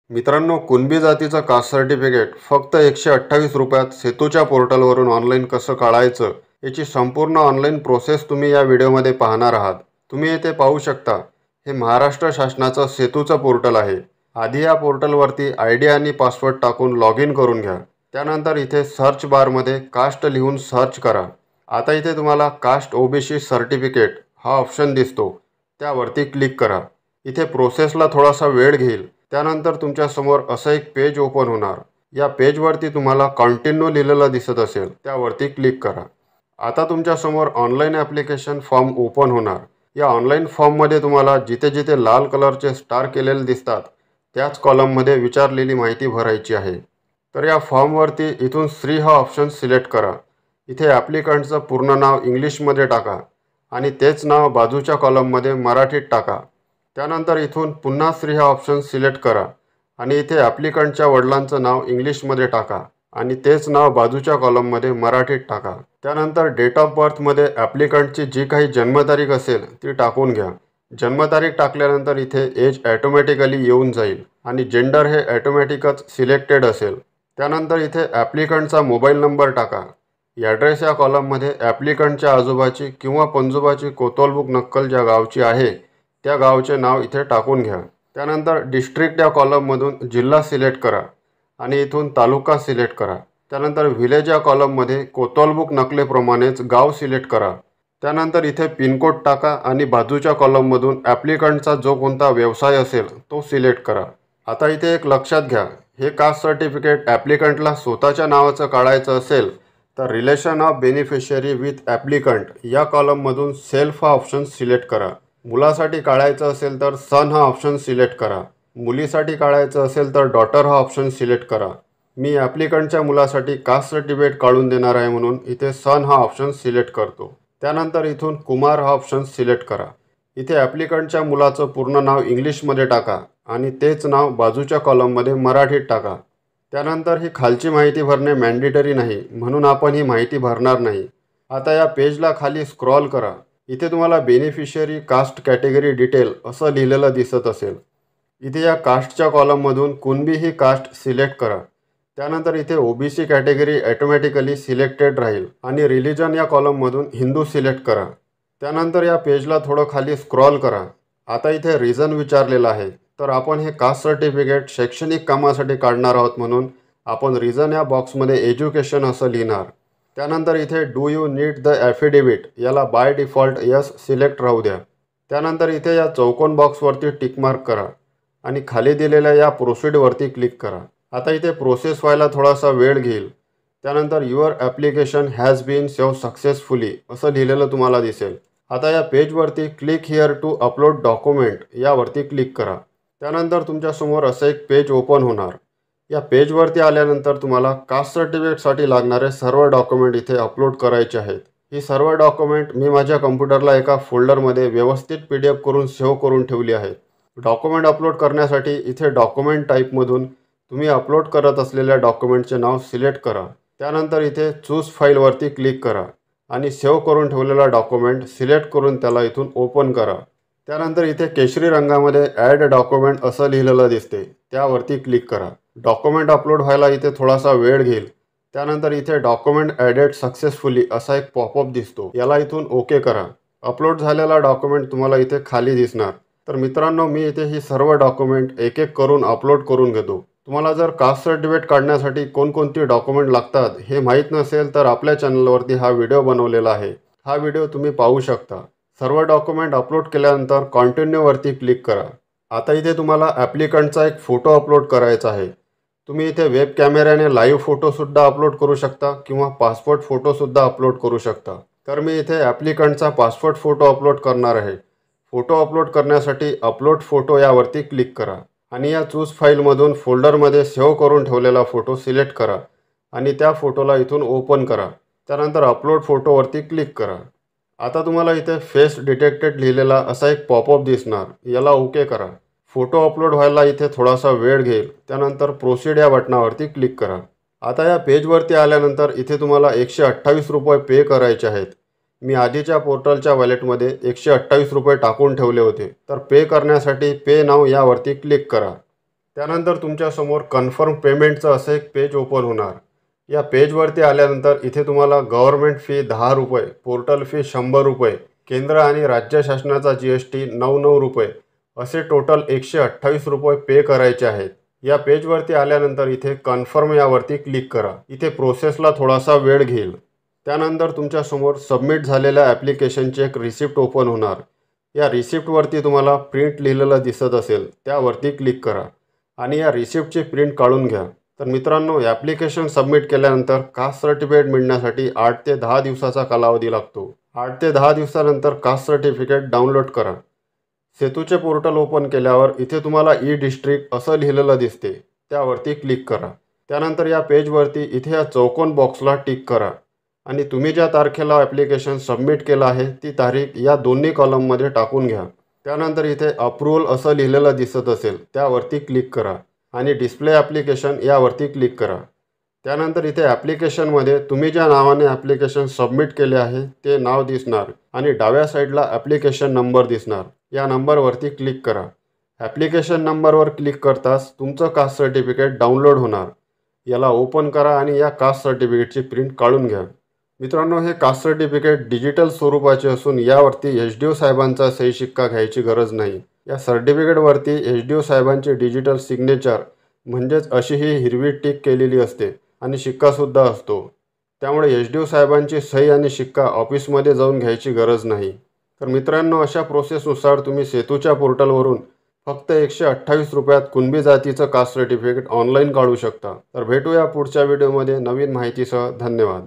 मित्रांनो, Kunbi जातीचं caste certificate फक्त 128 रुपयात सेतूच्या पोर्टलवरून ऑनलाईन कसं काढायचं याची संपूर्ण ऑनलाईन प्रोसेस तुम्ही या व्हिडिओमध्ये पाहणार आहात। तुम्ही येथे पाहू शकता, हे महाराष्ट्र शासनाचं सेतूचं पोर्टल आहे। आधी या पोर्टलवरती ID आणि पासवर्ड टाकून लॉग इन करून घ्या। त्यानंतर इथे सर्च बारमध्ये कास्ट लिहून सर्च करा। आता इथे तुम्हाला कास्ट OBC सर्टिफिकेट हा ऑप्शन दिसतो, त्यावरती क्लिक करा। इथे प्रोसेसला थोडासा वेळ घेईल। त्यानंतर तुमच्या समोर असं एक पेज ओपन होणार। या पेजवरती तुम्हाला कंटिन्यू लिहिलेलं दिसत असेल, त्यावरती क्लिक करा। आता तुमच्या समोर ऑनलाईन ॲप्लिकेशन फॉर्म ओपन होणार। या ऑनलाईन फॉर्ममध्ये तुम्हाला जिथे जिथे लाल कलरचे स्टार केलेले दिसतात, त्याच कॉलममध्ये विचारलेली माहिती भरायची आहे। तर या फॉर्मवरती इथून श्री हा ऑप्शन सिलेक्ट करा। इथे ॲप्लिकंटचं पूर्ण नाव इंग्लिशमध्ये टाका आणि तेच नाव बाजूच्या कॉलममध्ये मराठीत टाका। त्यानंतर इथून पुन्हा श्री हा ऑप्शन सिलेक्ट करा आणि इथे ॲप्लिकंटच्या वडिलांचं नाव इंग्लिशमध्ये टाका आणि तेच नाव बाजूच्या कॉलममध्ये मराठीत टाका। त्यानंतर डेट ऑफ बर्थमध्ये ॲप्लिकंटची जी काही जन्मतारीख असेल ती टाकून घ्या। जन्मतारीख टाकल्यानंतर इथे एज ॲटोमॅटिकली येऊन जाईल आणि जेंडर हे ॲटोमॅटिकच सिलेक्टेड असेल। त्यानंतर इथे ॲप्लिकंटचा मोबाईल नंबर टाका। ॲड्रेस या कॉलममध्ये ॲप्लिकंटच्या आजोबाची किंवा पणजोबाची कोतवालबुक नक्कल ज्या गावची आहे त्या गावचे नाव इथे टाकून घ्या। त्यानंतर डिस्ट्रिक्ट या कॉलममधून जिल्हा सिलेक्ट करा आणि इथून तालुका सिलेक्ट करा। त्यानंतर व्हिलेज या कॉलममध्ये कोतवालबुक नकलेप्रमाणेच गाव सिलेक्ट करा। त्यानंतर इथे पिनकोड टाका आणि बाजूच्या कॉलममधून ॲप्लिकंटचा जो कोणता व्यवसाय असेल तो सिलेक्ट करा। आता इथे एक लक्षात घ्या, हे कास्ट सर्टिफिकेट ॲप्लिकंटला स्वतःच्या नावाचं काढायचं असेल तर relation of beneficiary with applicant या कॉलममधून सेल्फ हा ऑप्शन सिलेक्ट करा। मुलासाठी काढायचं असेल तर सन हा ऑप्शन सिलेक्ट करा। मुलीसाठी काढायचं असेल तर डॉटर हा ऑप्शन सिलेक्ट करा। मी ॲप्लिकंटच्या मुलासाठी कास्ट सर्टिफिकेट काढून देणार आहे म्हणून इथे सन हा ऑप्शन सिलेक्ट करतो। त्यानंतर इथून कुमार हा ऑप्शन सिलेक्ट करा। इथे ॲप्लिकंटच्या मुलाचं पूर्ण नाव इंग्लिशमध्ये टाका आणि तेच नाव बाजूच्या कॉलममध्ये मराठीत टाका। त्यानंतर ही खालची माहिती भरणे मॅन्डेटरी नाही, म्हणून आपण ही माहिती भरणार नाही। आता या पेजला खाली स्क्रॉल करा। इथे तुम्हाला बेनिफिशियरी कास्ट कॅटेगरी डिटेल असं लिहिलेलं दिसत असेल। इथे या कास्टच्या कॉलममधून कुणबी ही कास्ट सिलेक्ट करा। त्यानंतर इथे OBC कॅटेगरी ॲटोमॅटिकली सिलेक्टेड राहील आणि रिलिजन या कॉलममधून हिंदू सिलेक्ट करा। त्यानंतर या पेजला थोडं खाली स्क्रॉल करा। आता इथे रिझन विचारलेलं आहे, तर आपण हे कास्ट सर्टिफिकेट शैक्षणिक कामासाठी काढणार आहोत म्हणून आपण रिझन या बॉक्समध्ये एज्युकेशन असं लिहिणार। त्यानंतर इथे do you need the affidavit याला बाय डिफॉल्ट यस सिलेक्ट राहू द्या। त्यानंतर इथे या चौकोन बॉक्सवरती टिक मार्क करा आणि खाली दिलेल्या या प्रोसीडवरती क्लिक करा। आता इथे प्रोसेस व्हायला थोडासा वेळ घेईल। त्यानंतर your application has been save successfully असं लिहिलेलं तुम्हाला दिसेल। आता या पेजवरती click here to upload document यावरती क्लिक करा। त्यानंतर तुमच्यासमोर असं एक पेज ओपन होणार। या पेजवरती आल्यानंतर तुम्हाला कास्ट सर्टिफिकेटसाठी लागणारे सर्व डॉक्युमेंट इथे अपलोड करायचे आहेत। ही सर्व डॉक्युमेंट मी माझ्या कम्प्युटरला एका फोल्डरमध्ये व्यवस्थित PDF करून सेव्ह करून ठेवली आहे। डॉक्युमेंट अपलोड करण्यासाठी इथे डॉक्युमेंट टाईपमधून तुम्ही अपलोड करत असलेल्या डॉक्युमेंटचे नाव सिलेक्ट करा। त्यानंतर इथे चूज फाईलवरती क्लिक करा आणि सेव्ह करून ठेवलेला डॉक्युमेंट सिलेक्ट करून त्याला इथून ओपन करा। त्यानंतर इथे केशरी रंगामध्ये ॲड डॉक्युमेंट असं लिहिलेलं दिसते, त्यावरती क्लिक करा। डॉक्युमेंट अपलोड व्हायला इथे थोडासा वेळ घेईल। त्यानंतर इथे डॉक्युमेंट ॲडेड सक्सेसफुली असा एक पॉपअप दिसतो, याला इथून ओके करा। अपलोड झालेला डॉक्युमेंट तुम्हाला इथे खाली दिसणार। तर मित्रांनो, मी इथे ही सर्व डॉक्युमेंट एक एक करून अपलोड करून घेतो। तुम्हाला जर कास्ट सर्टिफिकेट काढण्यासाठी कोणकोणती डॉक्युमेंट लागतात हे माहीत नसेल तर आपल्या चॅनलवरती हा व्हिडिओ बनवलेला आहे, हा व्हिडिओ तुम्ही पाहू शकता। सर्व डॉक्युमेंट अपलोड केल्यानंतर कंटिन्यूवरती क्लिक करा। आता इथे तुम्हाला ॲप्लिकंटचा एक फोटो अपलोड करायचा आहे। तुम्ही इथे वेब कॅमेऱ्याने लाईव्ह फोटोसुद्धा अपलोड करू शकता किंवा पासपोर्ट फोटोसुद्धा अपलोड करू शकता। तर मी इथे ॲप्लिकंटचा पासपोर्ट फोटो अपलोड करणार आहे। फोटो अपलोड करण्यासाठी अपलोड फोटो यावरती क्लिक करा आणि या चूज फाईलमधून फोल्डरमध्ये सेव्ह करून ठेवलेला फोटो सिलेक्ट करा आणि त्या फोटोला इथून ओपन करा। त्यानंतर अपलोड फोटोवरती क्लिक करा। आता तुम्हाला इथे फेस डिटेक्टेड लिहिलेला असा एक पॉपअप दिसणार, याला ओके करा। फोटो अपलोड व्हायला इथे थोडासा वेळ घेईल। त्यानंतर प्रोसीड या बटनावरती क्लिक करा। आता या पेजवरती आल्यानंतर इथे तुम्हाला 128 रुपये पे करायचे आहेत। मी आधीच्या पोर्टलच्या वॉलेटमध्ये 128 रुपये टाकून ठेवले होते, तर पे करण्यासाठी पे नाव यावरती क्लिक करा। त्यानंतर तुमच्यासमोर कन्फर्म पेमेंटचं असं एक पेज ओपन होणार। या पेजवरती आल्यानंतर इथे तुम्हाला गव्हर्नमेंट फी 10 रुपये, पोर्टल फी 100 रुपये, केंद्र आणि राज्य शासनाचा GST 99 रुपये असे टोटल 128 रुपये पे करायचे आहेत। या पेजवरती आल्यानंतर इथे कन्फर्म यावरती क्लिक करा। इथे प्रोसेसला थोडासा वेळ घेईल। त्यानंतर तुमच्यासमोर सबमिट झालेल्या ॲप्लिकेशनची एक रिसिप्ट ओपन होणार। या रिसिप्टवरती तुम्हाला प्रिंट लिहिलेलं दिसत असेल त्यावरती क्लिक करा आणि या रिसिप्टची प्रिंट काढून घ्या। तर मित्रांनो, ॲप्लिकेशन सबमिट केल्यानंतर कास्ट सर्टिफिकेट मिळण्यासाठी 8 ते 10 दिवसाचा कालावधी लागतो। 8 ते 10 दिवसानंतर कास्ट सर्टिफिकेट डाउनलोड करा। सेतूचे पोर्टल ओपन केल्यावर इथे तुम्हाला ई डिस्ट्रिक्ट असं लिहिलेलं दिसते, त्यावरती क्लिक करा। त्यानंतर या पेजवरती इथे या चौकोन बॉक्सला टिक करा आणि तुम्ही ज्या तारखेला ॲप्लिकेशन सबमिट केलं आहे ती तारीख या दोन्ही कॉलममध्ये टाकून घ्या। त्यानंतर इथे अप्रूव्हल असं लिहिलेलं दिसत असेल त्यावरती क्लिक करा आणि डिस्प्ले ॲप्लिकेशन यावरती क्लिक करा। त्यानंतर इथे ॲप्लिकेशनमध्ये तुम्ही ज्या नावाने ॲप्लिकेशन सबमिट केले आहे ते नाव दिसणार आणि डाव्या साईडला ॲप्लिकेशन नंबर दिसणार। या नंबरवरती क्लिक करा। ॲप्लिकेशन नंबरवर क्लिक करताच तुमचं कास्ट सर्टिफिकेट डाउनलोड होणार। याला ओपन करा आणि या कास्ट सर्टिफिकेटची प्रिंट काढून घ्या। मित्रांनो, हे कास्ट सर्टिफिकेट डिजिटल स्वरूपाचे असून यावरती HDO साहेबांचा सही शिक्का घ्यायची गरज नाही। या सर्टिफिकेटवरती HDO साहेबांची डिजिटल सिग्नेचर म्हणजेच अशी ही हिरवी टिक केलेली असते आणि शिक्कासुद्धा असतो। त्यामुळे HDO साहेबांची सही आणि शिक्का ऑफिसमध्ये जाऊन घ्यायची गरज नाही। तर मित्रांनो, अशा प्रोसेसनुसार तुम्ही सेतूच्या पोर्टलवरून फक्त 128 रुपयात कुणबी जातीचं कास्ट सर्टिफिकेट ऑनलाईन काढू शकता। तर भेटूया पुढच्या व्हिडिओमध्ये नवीन माहितीसह। धन्यवाद।